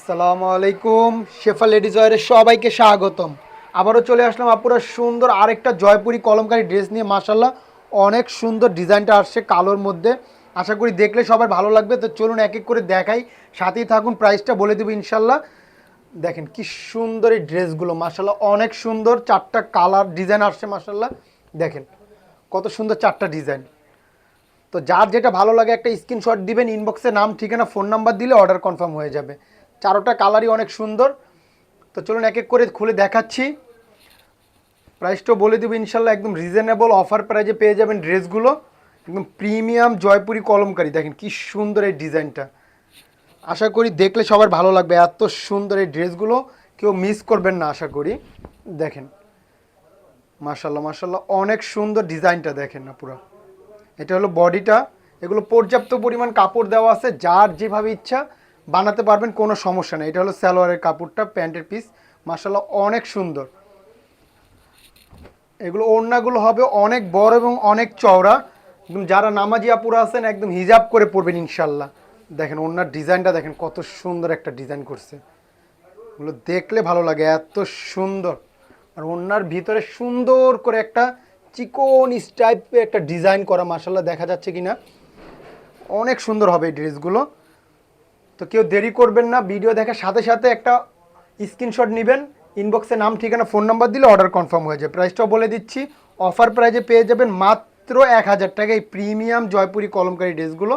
আসসালামু আলাইকুম। শেফা লেডিস ওয়্যারে সবাইকে স্বাগতম। আবারও চলে আসলাম আপুরা সুন্দর আরেকটা জয়পুরি কলমকারী ড্রেস নিয়ে। মাশাল্লাহ অনেক সুন্দর ডিজাইনটা আসছে কালোর মধ্যে। আশা করি দেখলে সবার ভালো লাগবে। তো চলুন এক এক করে দেখাই, সাথেই থাকুন, প্রাইসটা বলে দেবো ইনশাল্লাহ। দেখেন কি সুন্দর এই ড্রেসগুলো, মাশাল্লাহ অনেক সুন্দর। চারটা কালার ডিজাইন আসছে মাশাল্লাহ। দেখেন কত সুন্দর চারটা ডিজাইন। তো যার যেটা ভালো লাগে একটা স্ক্রিনশট দিবেন, ইনবক্সে নাম ঠিকানা ফোন নাম্বার দিলে অর্ডার কনফার্ম হয়ে যাবে। চারোটা কালারই অনেক সুন্দর। তো চলুন এক এক করে খুলে দেখাচ্ছি, প্রাইসটাও বলে দেবো ইনশাল্লাহ। একদম রিজনেবল অফার প্রাইজে পেয়ে যাবেন ড্রেসগুলো, একদম প্রিমিয়াম জয়পুরি কলমকারি। দেখেন কি সুন্দর এই ডিজাইনটা, আশা করি দেখলে সবার ভালো লাগবে। এত সুন্দর এই ড্রেসগুলো কেউ মিস করবেন না আশা করি। দেখেন মাশাল্লাহ মাশাল্লাহ অনেক সুন্দর ডিজাইনটা দেখেন না পুরো। এটা হলো বডিটা। এগুলো পর্যাপ্ত পরিমাণ কাপড় দেওয়া আছে, যার যেভাবে ইচ্ছা বানাতে পারবেন, কোনো সমস্যা নেই। এটা হলো সালোয়ারের কাপড়টা, প্যান্টের পিস। মাশাল্লাহ অনেক সুন্দর। এগুলো ওড়নাগুলো হবে অনেক বড় এবং অনেক চওড়া। একদম যারা নামাজি আপুরা আছেন একদম হিজাব করে পরবেন ইনশাল্লাহ। দেখেন ওড়নার ডিজাইনটা দেখেন কত সুন্দর একটা ডিজাইন করছে। এগুলো দেখলে ভালো লাগে, এত সুন্দর। আর ওড়নার ভিতরে সুন্দর করে একটা চিকন টাইপের একটা ডিজাইন করা, মাশাল্লাহ দেখা যাচ্ছে কিনা, অনেক সুন্দর হবে এই ড্রেসগুলো। তো কেউ দেরি করবেন না, ভিডিও দেখার সাথে সাথে একটা স্ক্রিনশট নেবেন, ইনবক্সে নাম ঠিকানা ফোন নাম্বার দিলে অর্ডার কনফার্ম হয়ে যায়। প্রাইসটাও বলে দিচ্ছি, অফার প্রাইজে পেয়ে যাবেন মাত্র 1000 টাকা এই প্রিমিয়াম জয়পুরি কলমকারী ড্রেসগুলো।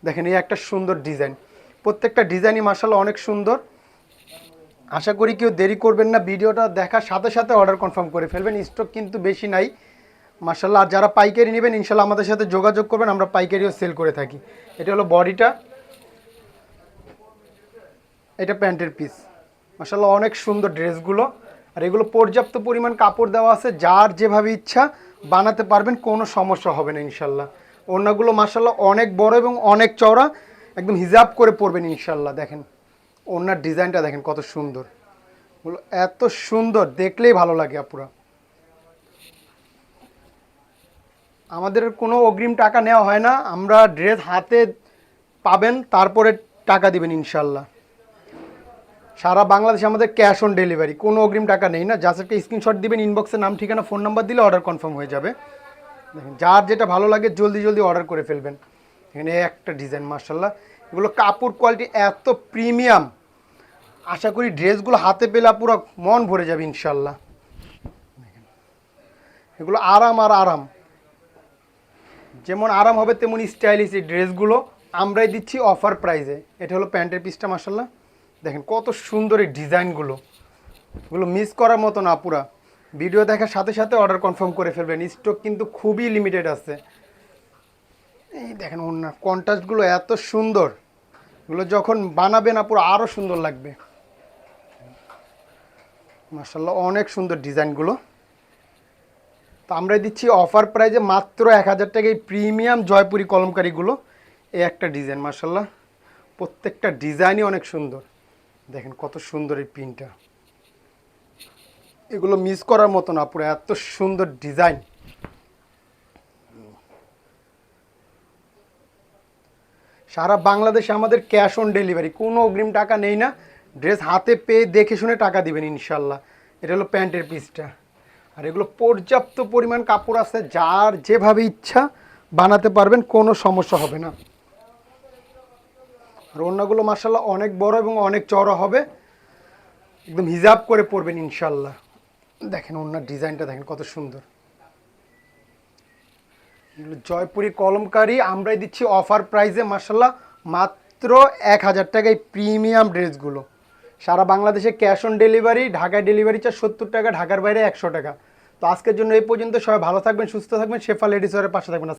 দেখেন এই একটা সুন্দর ডিজাইন, প্রত্যেকটা ডিজাইনই মাশাল্লাহ অনেক সুন্দর। আশা করি কেউ দেরি করবেন না, ভিডিওটা দেখার সাথে সাথে অর্ডার কনফার্ম করে ফেলবেন। স্টক কিন্তু বেশি নাই মাশাল্লাহ। আর যারা পাইকারি নেবেন ইনশাল্লাহ আমাদের সাথে যোগাযোগ করবেন, আমরা পাইকারিও সেল করে থাকি। এটা হলো বডিটা, এটা প্যান্টের পিস। মাশাল্লাহ অনেক সুন্দর ড্রেসগুলো। আর এগুলো পর্যাপ্ত পরিমাণ কাপড় দেওয়া আছে, যার যেভাবে ইচ্ছা বানাতে পারবেন, কোনো সমস্যা হবে না ইনশাল্লাহ। ওড়নাগুলো মাশাল্লাহ অনেক বড় এবং অনেক চওড়া, একদম হিজাব করে পরবেন ইনশাল্লাহ। দেখেন ওড়নার ডিজাইনটা দেখেন কত সুন্দর, এগুলো এত সুন্দর দেখলেই ভালো লাগে আপুরা। আমাদের কোনো অগ্রিম টাকা নেওয়া হয় না, আমরা ড্রেস হাতে পাবেন তারপরে টাকা দিবেন ইনশাল্লাহ। সারা বাংলাদেশে আমাদের ক্যাশ অন ডেলিভারি, কোনো অগ্রিম টাকা নেই না। জাস্ট একটা স্ক্রিনশট দিবেন, ইনবক্সে নাম ঠিকানা ফোন নাম্বার দিলে অর্ডার কনফার্ম হয়ে যাবে। দেখেন যার যেটা ভালো লাগে জলদি জলদি অর্ডার করে ফেলবেন। এখানে একটা ডিজাইন মাশাল্লাহ, এগুলো কাপড় কোয়ালিটি এত প্রিমিয়াম, আশা করি ড্রেসগুলো হাতে পেলে পুরো মন ভরে যাবে ইনশাল্লাহ। এগুলো আরাম আর আরাম, যেমন আরাম হবে তেমন স্টাইলিশ এই ড্রেসগুলো আমরাই দিচ্ছি অফার প্রাইজে। এটা হলো প্যান্টের পিসটা মাশাল্লাহ। দেখেন কত সুন্দর এই ডিজাইনগুলো, এগুলো মিস করার মতো না পুরা। ভিডিও দেখার সাথে সাথে অর্ডার কনফার্ম করে ফেলবেন, স্টক কিন্তু খুবই লিমিটেড আছে। এই দেখেন ওনার কন্ট্রাস্টগুলো এত সুন্দর, এগুলো যখন বানাবেন পুরো আরও সুন্দর লাগবে। মাশাল্লাহ অনেক সুন্দর ডিজাইনগুলো। তো আমরা দিচ্ছি অফার প্রাইজে মাত্র 1000 টাকা এই প্রিমিয়াম জয়পুরি কলমকারিগুলো। এই একটা ডিজাইন মাশাল্লাহ, প্রত্যেকটা ডিজাইনই অনেক সুন্দর। দেখেন কত সুন্দর এই প্রিন্টটা, এগুলো মিস করার মতো না পুরো, এত সুন্দর ডিজাইন। সারা বাংলাদেশে আমাদের ক্যাশ অন ডেলিভারি, কোনো অগ্রিম টাকা নেই না। ড্রেস হাতে পেয়ে দেখে শুনে টাকা দিবেন ইনশাল্লাহ। এটা হলো প্যান্টের পিসটা। আর এগুলো পর্যাপ্ত পরিমাণ কাপড় আছে, যার যেভাবে ইচ্ছা বানাতে পারবেন, কোনো সমস্যা হবে না। আর ওড়নাগুলো মাশাল্লাহ অনেক বড় এবং অনেক চওড়া হবে, একদম হিজাব করে পরবেন ইনশাল্লাহ। দেখেন ওড়নার ডিজাইনটা দেখেন কত সুন্দর। এগুলো জয়পুরি কলমকারি আমরাই দিচ্ছি অফার প্রাইসে মাশাল্লাহ মাত্র 1000 টাকায় প্রিমিয়াম ড্রেসগুলো। সারা বাংলাদেশে ক্যাশ অন ডেলিভারি, ঢাকায় ডেলিভারি চার্জ 70 টাকা, ঢাকার বাইরে 100 টাকা। তো আজকের জন্য এই পর্যন্ত, সবাই ভালো থাকবেন, সুস্থ থাকবেন, শেফা লেডিস ওয়্যারের পাশে থাকবেন।